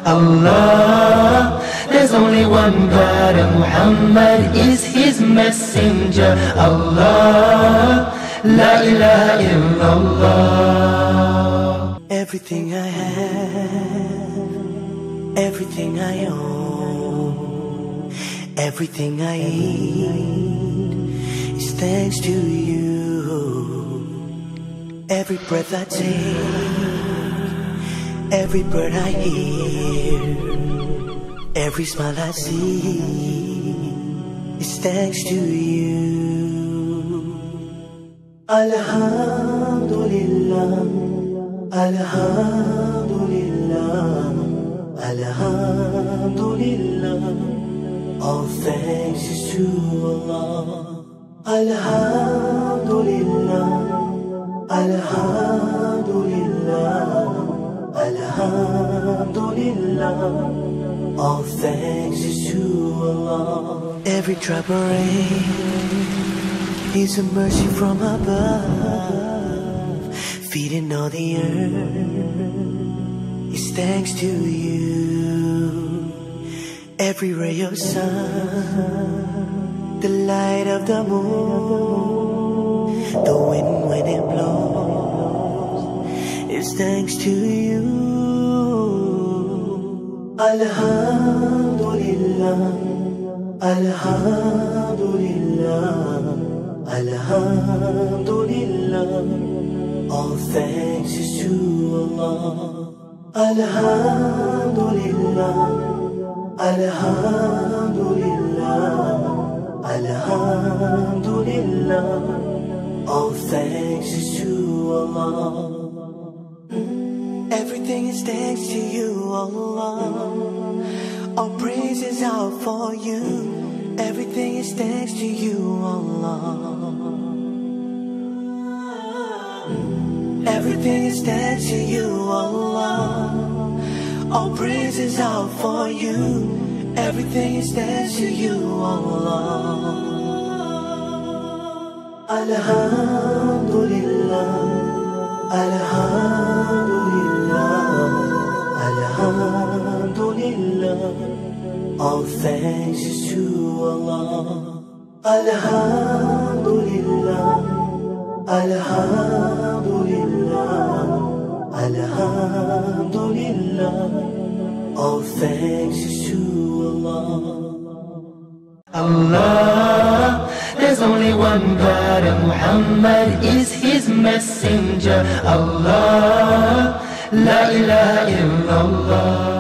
Allah, there's only one God and Muhammad is his messenger. Allah, La ilaha illallah. Everything I have, everything I own, everything I eat is thanks to you. Every breath I take, every bird I hear, every smile I see is thanks to you. Alhamdulillah, Alhamdulillah, Alhamdulillah. All thanks is to Allah. Alhamdulillah, Alhamdulillah, Alhamdulillah. All thanks is to Allah. Every drop of rain is a mercy from above. Feeding all the earth is thanks to you. Every ray of sun, the light of the moon, the wind when it blows is thanks to you. Alhamdulillah, Alhamdulillah, Alhamdulillah. All thanks is to Allah. Alhamdulillah, Alhamdulillah, Alhamdulillah. All thanks is to Allah. Everything is thanks to you, Allah. All praises are for you. Everything is thanks to you, Allah. Everything is thanks to you, Allah. All praises are for you. Everything is thanks to you, Allah. Alhamdulillah, Alhamdulillah, Alhamdulillah. All thanks is to Allah. Alhamdulillah, Alhamdulillah, Alhamdulillah. All thanks is to Allah. Allah, there's only one God and Muhammad is his messenger. Allah, La ilaha illallah.